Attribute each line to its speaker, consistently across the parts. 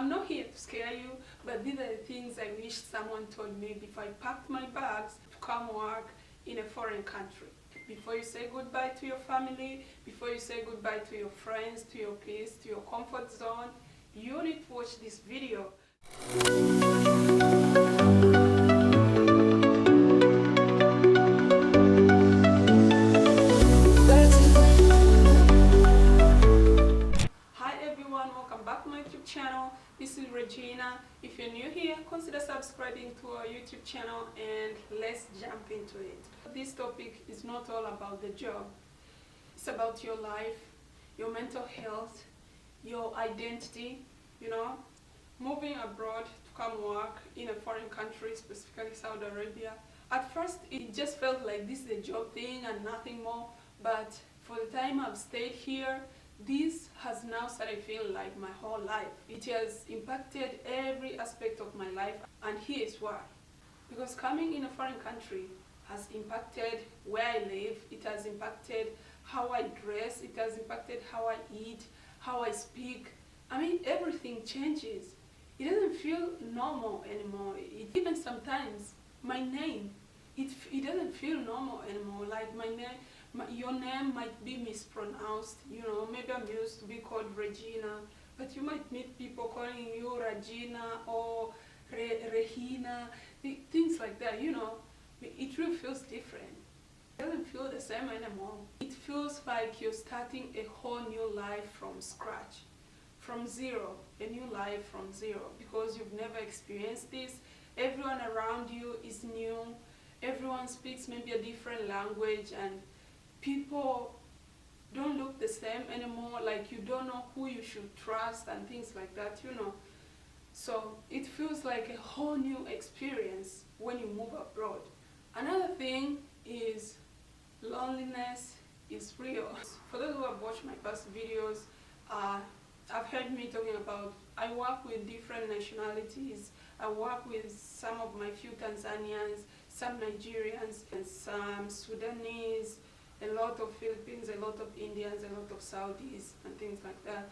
Speaker 1: I'm not here to scare you, but these are the things I wish someone told me before I packed my bags to come work in a foreign country. Before you say goodbye to your family, before you say goodbye to your friends, to your peace, to your comfort zone, you need to watch this video. Hi everyone, welcome back to my YouTube channel. This is Regina. If you're new here, consider subscribing to our YouTube channel and let's jump into it. This topic is not all about the job. It's about your life, your mental health, your identity, moving abroad to come work in a foreign country, specifically Saudi Arabia. At first, it just felt like this is a job thing and nothing more, but for the time I've stayed here, this has now started feeling like my whole life. It has impacted every aspect of my life, and here's why. Because coming in a foreign country has impacted where I live, it has impacted how I dress, it has impacted how I eat, how I speak. Everything changes. It doesn't feel normal anymore. Even sometimes, my name, it doesn't feel normal anymore. Like my name, your name might be mispronounced. Maybe I'm used to be called Regina, but you might meet people calling you Regina or Regina, things like that. It really feels different. It doesn't feel the same anymore. It feels like you're starting a whole new life from scratch, from zero, a new life from zero, because you've never experienced this. Everyone around you is new. Everyone speaks maybe a different language, and people don't look the same anymore. Like you don't know who you should trust and things like that, So it feels like a whole new experience when you move abroad. Another thing is loneliness is real. For those who have watched my past videos, I've heard me talking about I work with different nationalities. I work with some of my few Tanzanians, some Nigerians, and some Sudanese, a lot of Philippines, a lot of Indians, a lot of Saudis, and things like that.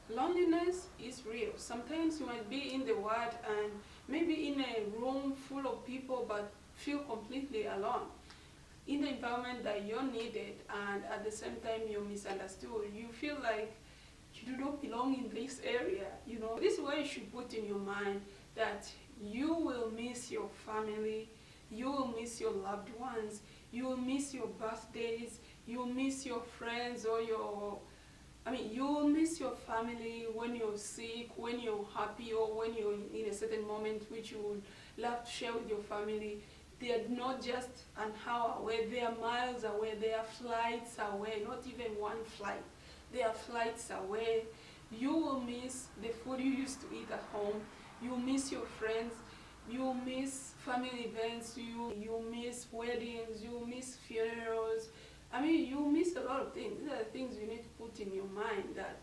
Speaker 1: Loneliness is real. Sometimes you might be in the world and maybe in a room full of people but feel completely alone in the environment that you're needed, and at the same time you're misunderstood. You feel like you do not belong in this area. This is why you should put in your mind that you will miss your family, you will miss your loved ones, you will miss your birthdays, you will miss your friends, or you will miss your family when you're sick, when you're happy, or when you're in a certain moment which you would love to share with your family. They are not just an hour away, they are miles away, they are flights away, not even one flight. They are flights away. You will miss the food you used to eat at home, you will miss your friends, you will miss family events, you miss weddings, you miss funerals. You miss a lot of things. These are the things you need to put in your mind, that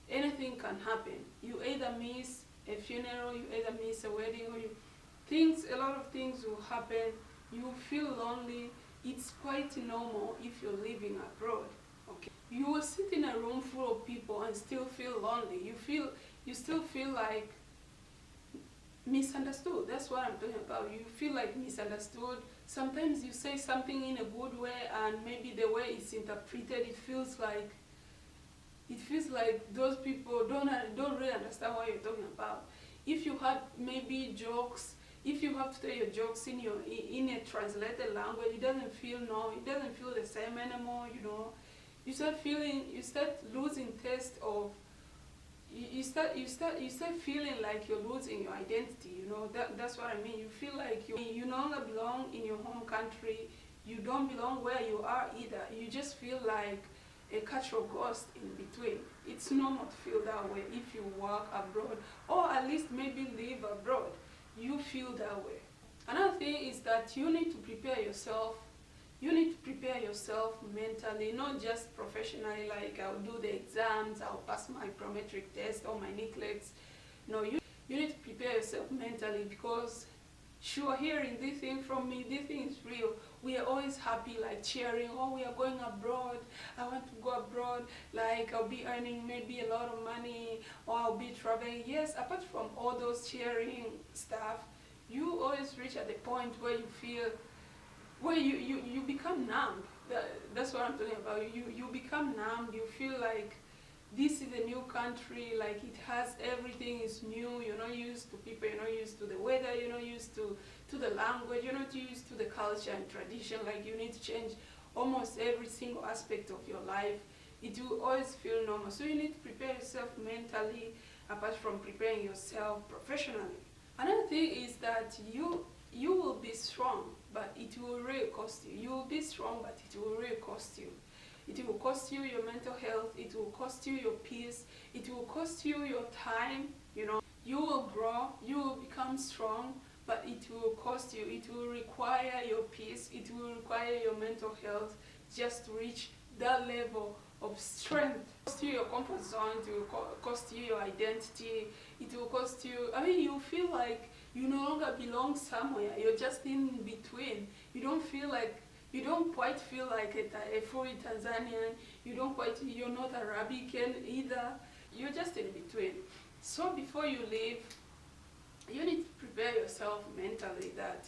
Speaker 1: anything can happen. You either miss a funeral, you either miss a wedding, or a lot of things will happen. You feel lonely. It's quite normal if you're living abroad. Okay, you will sit in a room full of people and still feel lonely. You still feel like misunderstood. That's what I'm talking about. You feel like misunderstood. Sometimes you say something in a good way, and maybe the way it's interpreted, it feels like those people don't really understand what you're talking about. If you had maybe jokes, if you have to tell your jokes in a translated language, it doesn't feel the same anymore. You start losing taste of. You start feeling like you're losing your identity. That's what I mean. You feel like you no longer belong in your home country. You don't belong where you are either. You just feel like a cultural ghost in between. It's normal to feel that way if you work abroad, or at least maybe live abroad. You feel that way. Another thing is that you need to prepare yourself. You need to prepare yourself mentally, not just professionally, like I'll do the exams, I'll pass my prometric test or my NCLEX. No, you need to prepare yourself mentally, because sure hearing this thing from me, this thing is real. We are always happy, like cheering, oh, we are going abroad, I want to go abroad, like I'll be earning maybe a lot of money, or I'll be traveling. Yes, apart from all those cheering stuff, you always reach at the point where you feel, where you become numb. That's what I'm talking about. You become numb, you feel like this is a new country, like it has everything is new, you're not used to people, you're not used to the weather, you're not used to the language, you're not used to the culture and tradition, like you need to change almost every single aspect of your life. It will always feel normal. So you need to prepare yourself mentally, apart from preparing yourself professionally. Another thing is that you will be strong, but it will really cost you. You will be strong, but it will really cost you. It will cost you your mental health, it will cost you your peace, it will cost you your time, you know. You will grow, you will become strong, but it will cost you. It will require your peace, it will require your mental health just to reach that level of strength. It will cost you your comfort zone, it will cost you your identity, it will cost you, I mean, you feel like you no longer belong somewhere, you're just in between. You don't quite feel like a fully Tanzanian, you're not Arabican either, you're just in between. So before you leave, you need to prepare yourself mentally that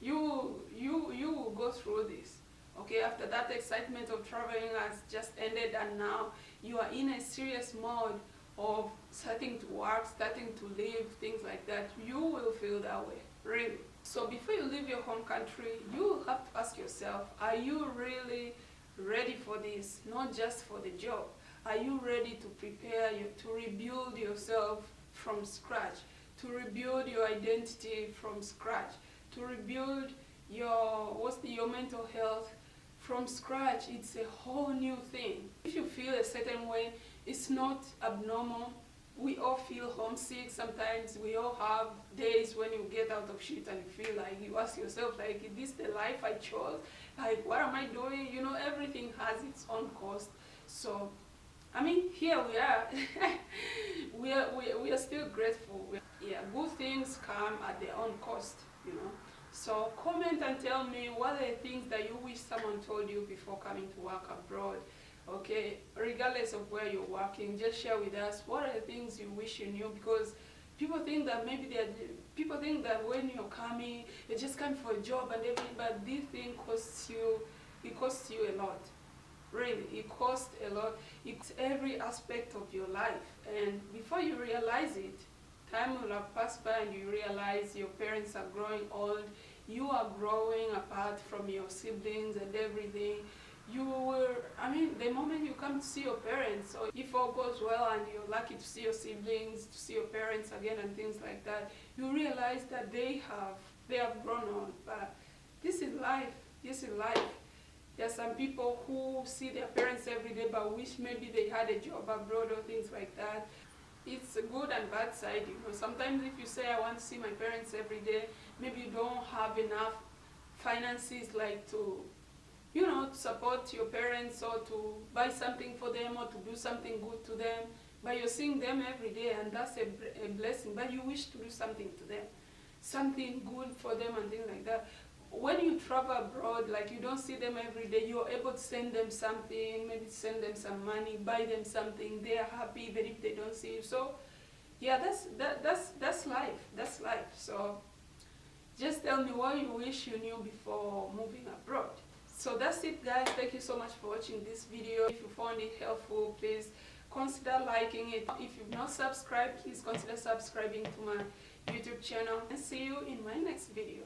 Speaker 1: you will go through this. Okay, after that excitement of traveling has just ended and now you are in a serious mode of starting to work, starting to live, things like that, you will feel that way, really. So before you leave your home country, you have to ask yourself, are you really ready for this? Not just for the job. Are you ready to prepare you to rebuild yourself from scratch, to rebuild your identity from scratch, to rebuild your mental health from scratch? It's a whole new thing. If you feel a certain way, it's not abnormal. We all feel homesick sometimes. We all have days when you get out of shit and you feel like, you ask yourself, like, is this the life I chose? Like, what am I doing? You know, everything has its own cost. So, I mean, here we are. we are still grateful. Yeah, good things come at their own cost, you know. So comment and tell me what are the things that you wish someone told you before coming to work abroad. Okay, regardless of where you're working, just share with us what are the things you wish you knew, because people think that people think that when you're coming, you're just coming for a job and everything, but this thing costs you, it costs you a lot. Really, it costs a lot. It's every aspect of your life, and before you realize it, time will have passed by and you realize your parents are growing old, you are growing apart from your siblings and everything. The moment you come to see your parents, or if all goes well and you're lucky to see your siblings, to see your parents again and things like that, you realize that they have grown old. But this is life, this is life. There are some people who see their parents every day but wish maybe they had a job abroad or things like that. It's a good and bad side, you know. Sometimes if you say, I want to see my parents every day, maybe you don't have enough finances, like to, you know, to support your parents or to buy something for them or to do something good to them. But you're seeing them every day and that's a blessing. But you wish to do something to them, something good for them and things like that. When you travel abroad, like you don't see them every day, you're able to send them something, maybe send them some money, buy them something, they're happy even if they don't see you. So yeah, that's life, that's life. So just tell me what you wish you knew before moving abroad. So that's it, guys. Thank you so much for watching this video. If you found it helpful, please consider liking it. If you've not subscribed, please consider subscribing to my YouTube channel, and see you in my next video.